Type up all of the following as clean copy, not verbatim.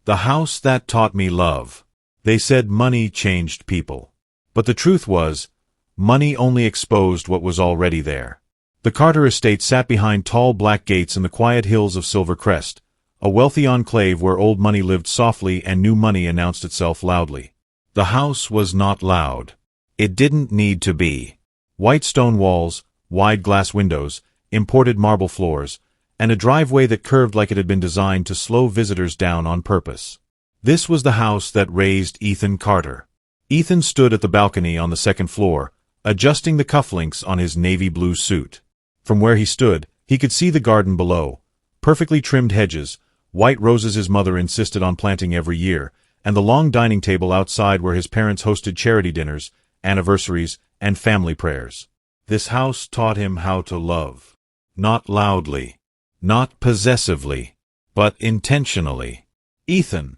The house that taught me love. They said money changed people. But the truth was, money only exposed what was already there. The Carter estate sat behind tall black gates in the quiet hills of Silver Crest, a wealthy enclave where old money lived softly and new money announced itself loudly. The house was not loud. It didn't need to be. White stone walls, wide glass windows, imported marble floors, and a driveway that curved like it had been designed to slow visitors down on purpose. This was the house that raised Ethan Carter. Ethan stood at the balcony on the second floor, adjusting the cufflinks on his navy blue suit. From where he stood, he could see the garden below, perfectly trimmed hedges, white roses his mother insisted on planting every year, and the long dining table outside where his parents hosted charity dinners, anniversaries, and family prayers. This house taught him how to love. Not loudly, not possessively, but intentionally. "Ethan,"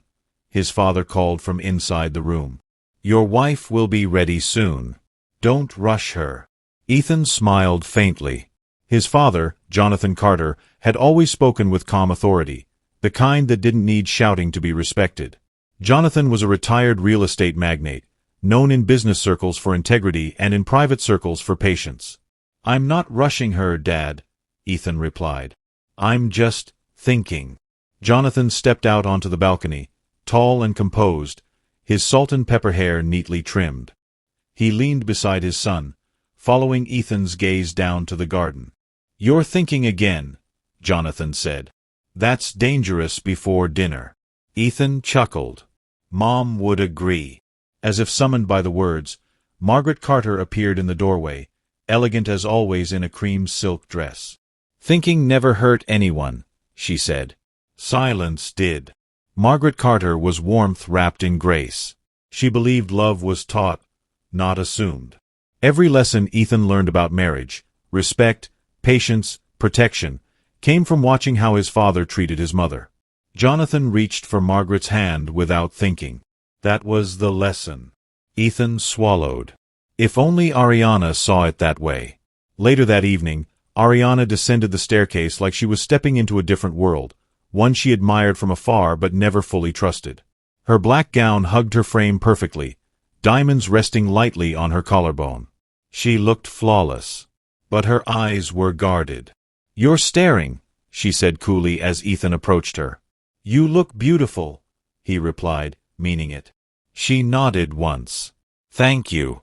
his father called from inside the room. "Your wife will be ready soon. Don't rush her." Ethan smiled faintly. His father, Jonathan Carter, had always spoken with calm authority, the kind that didn't need shouting to be respected. Jonathan was a retired real estate magnate, known in business circles for integrity and in private circles for patience. "I'm not rushing her, Dad," Ethan replied. "I'm just thinking." Jonathan stepped out onto the balcony, tall and composed, his salt and pepper hair neatly trimmed. He leaned beside his son, following Ethan's gaze down to the garden. "You're thinking again," Jonathan said. "That's dangerous before dinner." Ethan chuckled. "Mom would agree." As if summoned by the words, Margaret Carter appeared in the doorway, elegant as always in a cream silk dress. "Thinking never hurt anyone," she said. Silence did. Margaret Carter was warmth wrapped in grace. She believed love was taught, not assumed. Every lesson Ethan learned about marriage, respect, patience, protection, came from watching how his father treated his mother. Jonathan reached for Margaret's hand without thinking. That was the lesson. Ethan swallowed. If only Ariana saw it that way. Later that evening, Ariana descended the staircase like she was stepping into a different world, one she admired from afar but never fully trusted. Her black gown hugged her frame perfectly, diamonds resting lightly on her collarbone. She looked flawless. But her eyes were guarded. "You're staring," she said coolly as Ethan approached her. "You look beautiful," he replied, meaning it. She nodded once. "Thank you."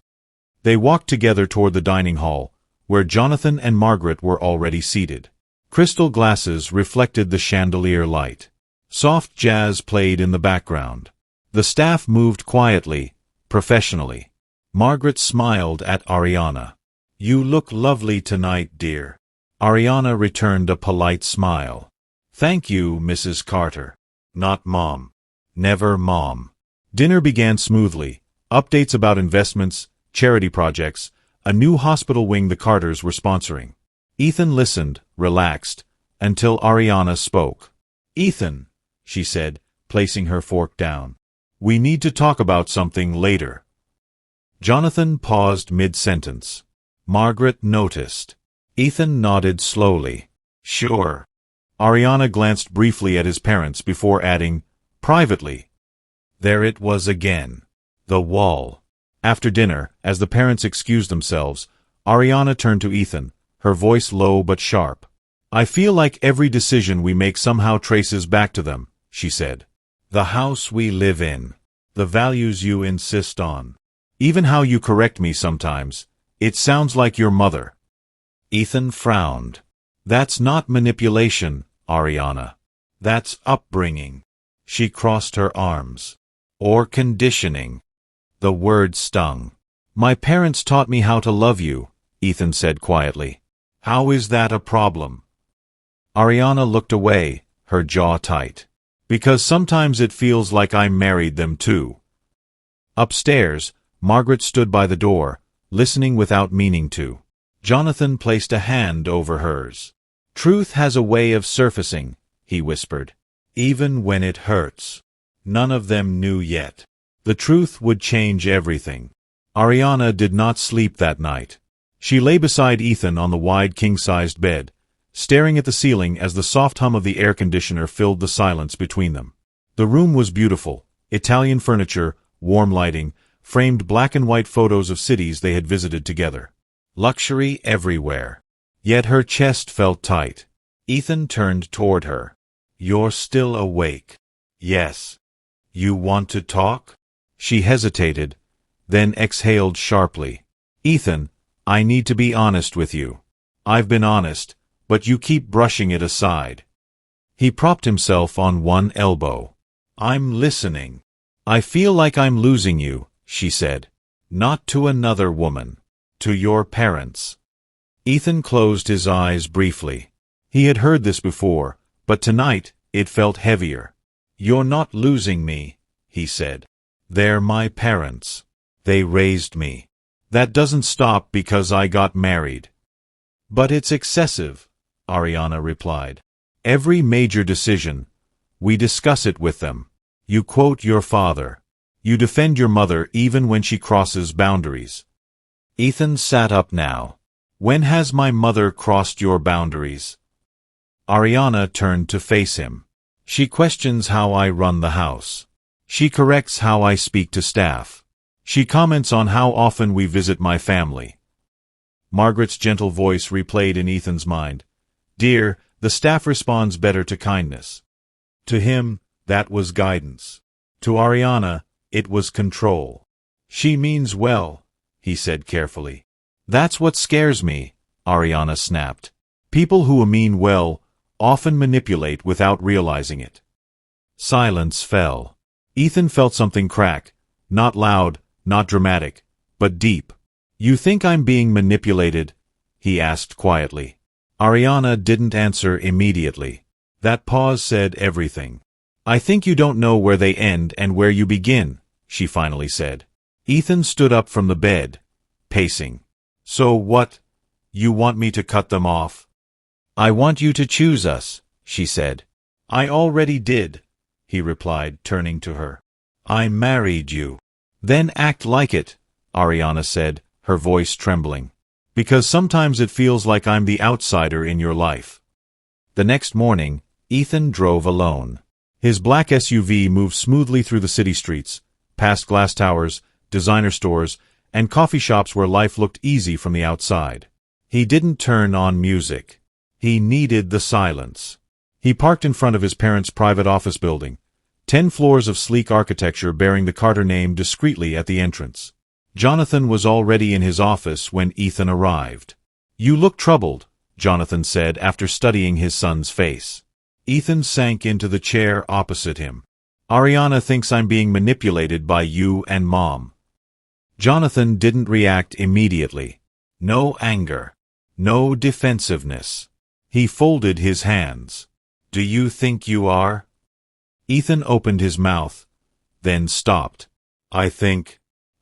They walked together toward the dining hall, where Jonathan and Margaret were already seated. Crystal glasses reflected the chandelier light. Soft jazz played in the background. The staff moved quietly, professionally. Margaret smiled at Ariana. "You look lovely tonight, dear." Ariana returned a polite smile. "Thank you, Mrs. Carter." "Not Mom." "Never Mom." Dinner began smoothly. Updates about investments, charity projects, a new hospital wing the Carters were sponsoring. Ethan listened, relaxed, until Ariana spoke. "Ethan," she said, placing her fork down. "We need to talk about something later." Jonathan paused mid-sentence. Margaret noticed. Ethan nodded slowly. "Sure." Ariana glanced briefly at his parents before adding, "Privately." There it was again. The wall. After dinner, as the parents excused themselves, Ariana turned to Ethan, her voice low but sharp. "I feel like every decision we make somehow traces back to them," she said. "The house we live in. The values you insist on. Even how you correct me sometimes. It sounds like your mother." Ethan frowned. "That's not manipulation, Ariana. That's upbringing." She crossed her arms. "Or conditioning." The word stung. "My parents taught me how to love you," Ethan said quietly. "How is that a problem?" Ariana looked away, her jaw tight. "Because sometimes it feels like I married them too." Upstairs, Margaret stood by the door, listening without meaning to. Jonathan placed a hand over hers. "Truth has a way of surfacing," he whispered. "Even when it hurts." None of them knew yet. The truth would change everything. Ariana did not sleep that night. She lay beside Ethan on the wide king-sized bed, staring at the ceiling as the soft hum of the air conditioner filled the silence between them. The room was beautiful. Italian furniture, warm lighting, framed black and white photos of cities they had visited together. Luxury everywhere. Yet her chest felt tight. Ethan turned toward her. "You're still awake." "Yes." "You want to talk?" She hesitated, then exhaled sharply. "Ethan, I need to be honest with you. I've been honest, but you keep brushing it aside." He propped himself on one elbow. "I'm listening." "I feel like I'm losing you," she said. "Not to another woman. To your parents." Ethan closed his eyes briefly. He had heard this before, but tonight it felt heavier. "You're not losing me," he said. "They're my parents. They raised me. That doesn't stop because I got married." "But it's excessive," Ariana replied. "Every major decision, we discuss it with them. You quote your father. You defend your mother even when she crosses boundaries." Ethan sat up now. "When has my mother crossed your boundaries?" Ariana turned to face him. "She questions how I run the house. She corrects how I speak to staff. She comments on how often we visit my family." Margaret's gentle voice replayed in Ethan's mind. "Dear, the staff responds better to kindness." To him, that was guidance. To Ariana, it was control. "She means well," he said carefully. "That's what scares me," Ariana snapped. "People who mean well often manipulate without realizing it." Silence fell. Ethan felt something crack, not loud, not dramatic, but deep. "You think I'm being manipulated?" he asked quietly. Ariana didn't answer immediately. That pause said everything. "I think you don't know where they end and where you begin," she finally said. Ethan stood up from the bed, pacing. "So what? You want me to cut them off?" "I want you to choose us," she said. "I already did," he replied, turning to her. "I married you." "Then act like it," Ariana said, her voice trembling. "Because sometimes it feels like I'm the outsider in your life." The next morning, Ethan drove alone. His black SUV moved smoothly through the city streets, past glass towers, designer stores, and coffee shops where life looked easy from the outside. He didn't turn on music. He needed the silence. He parked in front of his parents' private office building, 10 floors of sleek architecture bearing the Carter name discreetly at the entrance. Jonathan was already in his office when Ethan arrived. "You look troubled," Jonathan said after studying his son's face. Ethan sank into the chair opposite him. "Ariana thinks I'm being manipulated by you and Mom." Jonathan didn't react immediately. No anger. No defensiveness. He folded his hands. "Do you think you are?" Ethan opened his mouth, then stopped.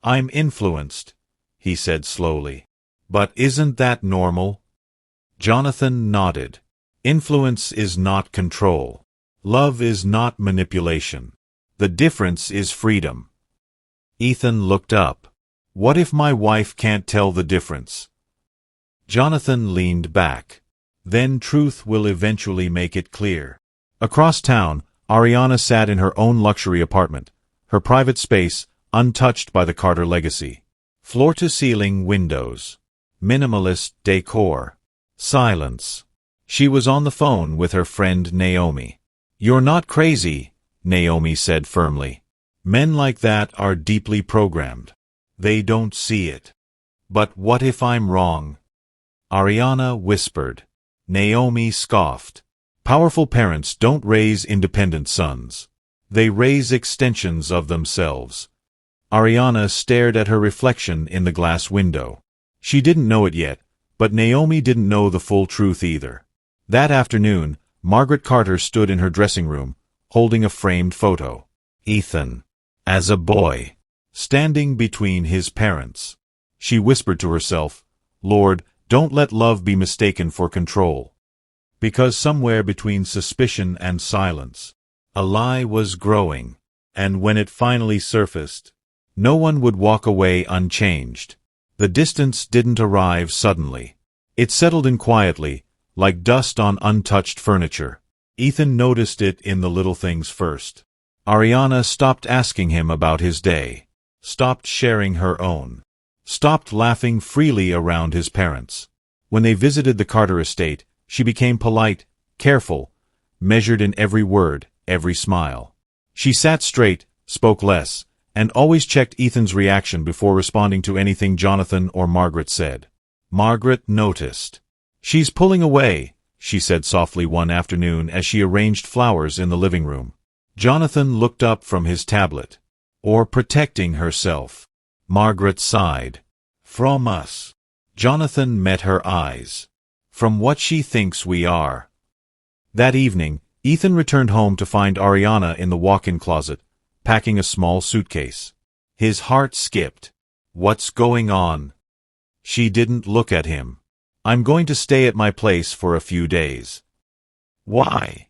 I'm influenced," he said slowly. "But isn't that normal?" Jonathan nodded. "Influence is not control. Love is not manipulation. The difference is freedom." Ethan looked up. "What if my wife can't tell the difference?" Jonathan leaned back. "Then truth will eventually make it clear." Across town, Ariana sat in her own luxury apartment, her private space untouched by the Carter legacy. Floor-to-ceiling windows. Minimalist decor. Silence. She was on the phone with her friend Naomi. "You're not crazy," Naomi said firmly. "Men like that are deeply programmed. They don't see it." "But what if I'm wrong?" Ariana whispered. Naomi scoffed. "Powerful parents don't raise independent sons. They raise extensions of themselves." Ariana stared at her reflection in the glass window. She didn't know it yet, but Naomi didn't know the full truth either. That afternoon, Margaret Carter stood in her dressing room, holding a framed photo. Ethan, as a boy, standing between his parents. She whispered to herself, "Lord, don't let love be mistaken for control." Because somewhere between suspicion and silence, a lie was growing, and when it finally surfaced, no one would walk away unchanged. The distance didn't arrive suddenly. It settled in quietly, like dust on untouched furniture. Ethan noticed it in the little things first. Ariana stopped asking him about his day, stopped sharing her own, stopped laughing freely around his parents. When they visited the Carter estate, she became polite, careful, measured in every word, every smile. She sat straight, spoke less, and always checked Ethan's reaction before responding to anything Jonathan or Margaret said. Margaret noticed. "She's pulling away," she said softly one afternoon as she arranged flowers in the living room. Jonathan looked up from his tablet. "Or protecting herself." Margaret sighed. "From us." Jonathan met her eyes. "From what she thinks we are." That evening, Ethan returned home to find Ariana in the walk-in closet, packing a small suitcase. His heart skipped. "What's going on?" She didn't look at him. "I'm going to stay at my place for a few days." "Why?"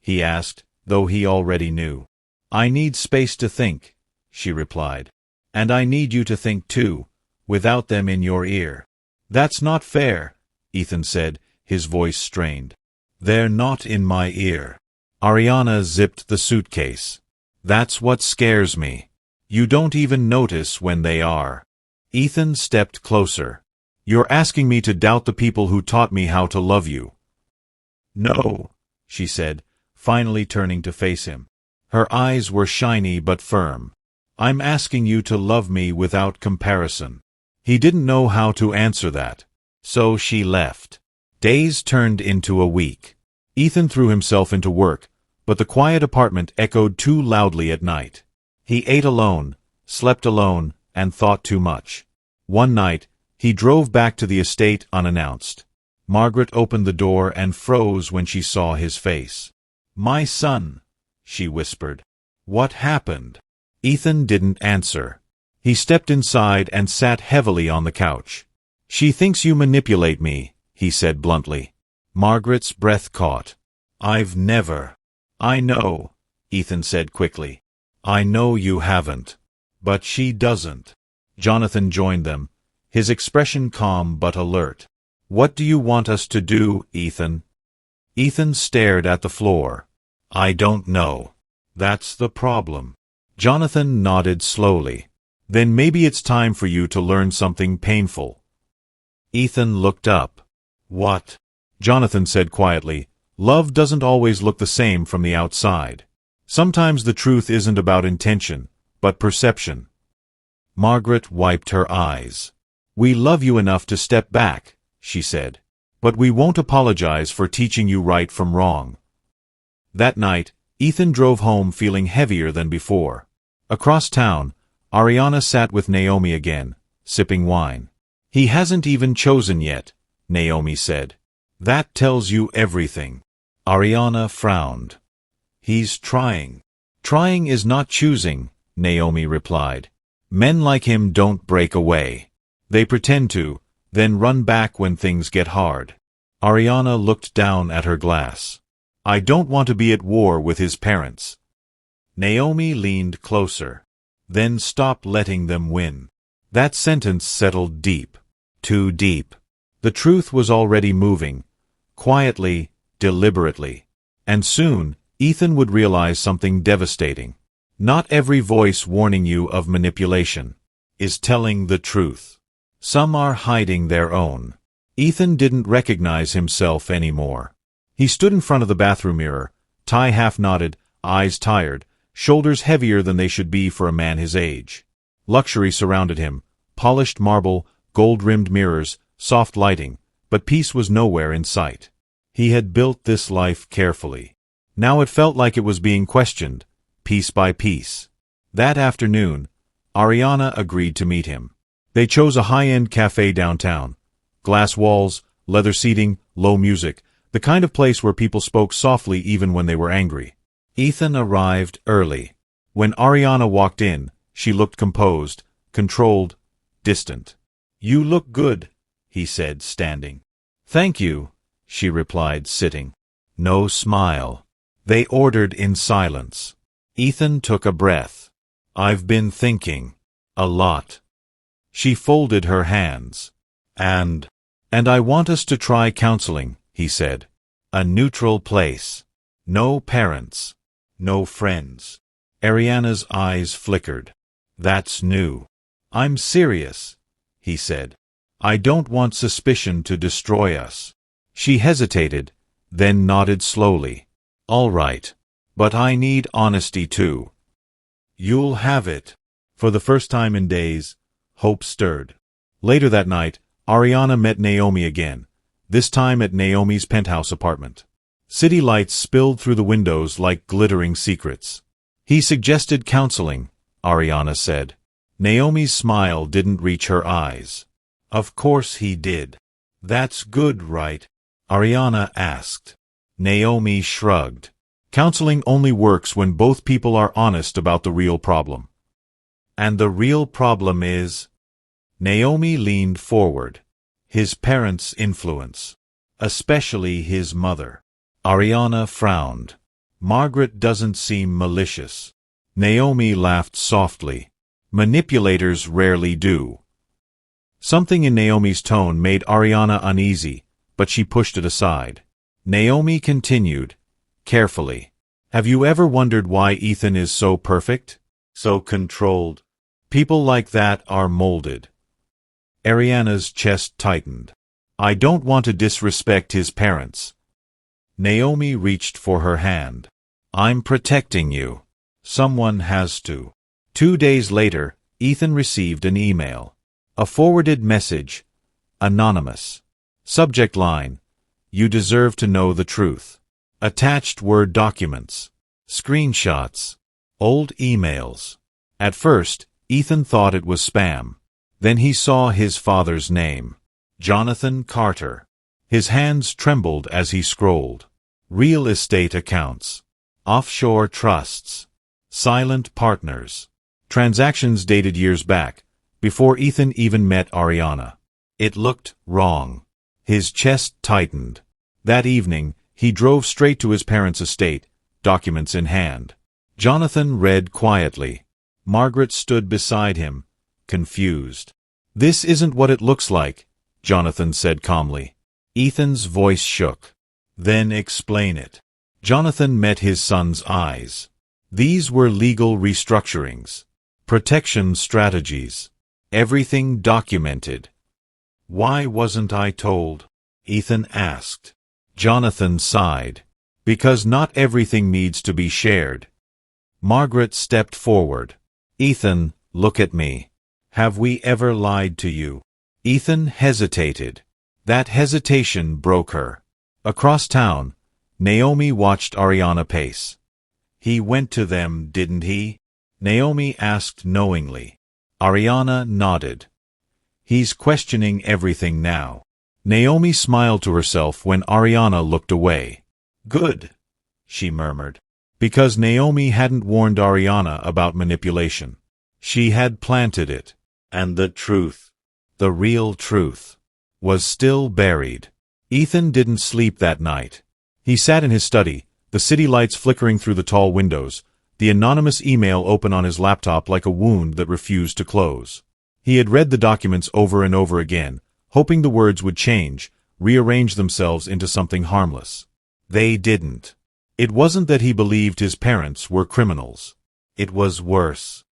he asked, though he already knew. "I need space to think," she replied. "And I need you to think too, without them in your ear." "That's not fair," Ethan said, his voice strained. "They're not in my ear." Ariana zipped the suitcase. "That's what scares me. You don't even notice when they are." Ethan stepped closer. "You're asking me to doubt the people who taught me how to love you." "No," she said, finally turning to face him. Her eyes were shiny but firm. "I'm asking you to love me without comparison." He didn't know how to answer that. So she left. Days turned into a week. Ethan threw himself into work, but the quiet apartment echoed too loudly at night. He ate alone, slept alone, and thought too much. One night, he drove back to the estate unannounced. Margaret opened the door and froze when she saw his face. "My son," she whispered. "What happened?" Ethan didn't answer. He stepped inside and sat heavily on the couch. "She thinks you manipulate me," he said bluntly. Margaret's breath caught. "I've never." "I know," Ethan said quickly. "I know you haven't. But she doesn't." Jonathan joined them, his expression calm but alert. "What do you want us to do, Ethan?" Ethan stared at the floor. "I don't know. That's the problem." Jonathan nodded slowly. "Then maybe it's time for you to learn something painful." Ethan looked up. "What?" Jonathan said quietly. "Love doesn't always look the same from the outside. Sometimes the truth isn't about intention, but perception." Margaret wiped her eyes. "We love you enough to step back," she said. "But we won't apologize for teaching you right from wrong." That night, Ethan drove home feeling heavier than before. Across town, Ariana sat with Naomi again, sipping wine. "He hasn't even chosen yet," Naomi said. "That tells you everything." Ariana frowned. "He's trying." "Trying is not choosing," Naomi replied. "Men like him don't break away. They pretend to, then run back when things get hard." Ariana looked down at her glass. "I don't want to be at war with his parents." Naomi leaned closer. "Then stop letting them win." That sentence settled deep. Too deep. The truth was already moving, quietly, deliberately. And soon, Ethan would realize something devastating. Not every voice warning you of manipulation is telling the truth. Some are hiding their own. Ethan didn't recognize himself anymore. He stood in front of the bathroom mirror, tie half knotted, eyes tired, shoulders heavier than they should be for a man his age. Luxury surrounded him, polished marble, gold-rimmed mirrors, soft lighting, but peace was nowhere in sight. He had built this life carefully. Now it felt like it was being questioned, piece by piece. That afternoon, Ariana agreed to meet him. They chose a high-end cafe downtown. Glass walls, leather seating, low music, the kind of place where people spoke softly even when they were angry. Ethan arrived early. When Ariana walked in, she looked composed, controlled, distant. "You look good," he said, standing. "Thank you," she replied, sitting. No smile. They ordered in silence. Ethan took a breath. "I've been thinking. A lot." She folded her hands. And I want us to try counseling," he said. "A neutral place. No parents. No friends. Ariana's eyes flickered. That's new. I'm serious, he said. I don't want suspicion to destroy us. She hesitated, then nodded slowly. All right. But I need honesty too. You'll have it. For the first time in days, hope stirred. Later that night, Ariana met Naomi again, this time at Naomi's penthouse apartment. City lights spilled through the windows like glittering secrets. He suggested counseling, Ariana said. Naomi's smile didn't reach her eyes. Of course he did. That's good, right? Ariana asked. Naomi shrugged. Counseling only works when both people are honest about the real problem. And the real problem is? Naomi leaned forward. His parents' influence. Especially his mother. Ariana frowned. Margaret doesn't seem malicious. Naomi laughed softly. Manipulators rarely do. Something in Naomi's tone made Ariana uneasy, but she pushed it aside. Naomi continued, carefully. Have you ever wondered why Ethan is so perfect? So controlled? People like that are molded. Ariana's chest tightened. I don't want to disrespect his parents. Naomi reached for her hand. I'm protecting you. Someone has to. 2 days later, Ethan received an email. A forwarded message. Anonymous. Subject line. You deserve to know the truth. Attached were documents. Screenshots. Old emails. At first, Ethan thought it was spam. Then he saw his father's name. Jonathan Carter. His hands trembled as he scrolled. Real estate accounts. Offshore trusts. Silent partners. Transactions dated years back, before Ethan even met Ariana. It looked wrong. His chest tightened. That evening, he drove straight to his parents' estate, documents in hand. Jonathan read quietly. Margaret stood beside him, confused. This isn't what it looks like, Jonathan said calmly. Ethan's voice shook. Then explain it. Jonathan met his son's eyes. These were legal restructurings. Protection strategies. Everything documented. Why wasn't I told? Ethan asked. Jonathan sighed. Because not everything needs to be shared. Margaret stepped forward. Ethan, look at me. Have we ever lied to you? Ethan hesitated. That hesitation broke her. Across town, Naomi watched Ariana pace. He went to them, didn't he? Naomi asked knowingly. Ariana nodded. He's questioning everything now. Naomi smiled to herself when Ariana looked away. Good, she murmured. Because Naomi hadn't warned Ariana about manipulation. She had planted it. And the truth, the real truth, was still buried. Ethan didn't sleep that night. He sat in his study, the city lights flickering through the tall windows, the anonymous email open on his laptop like a wound that refused to close. He had read the documents over and over again, hoping the words would change, rearrange themselves into something harmless. They didn't. It wasn't that he believed his parents were criminals. It was worse.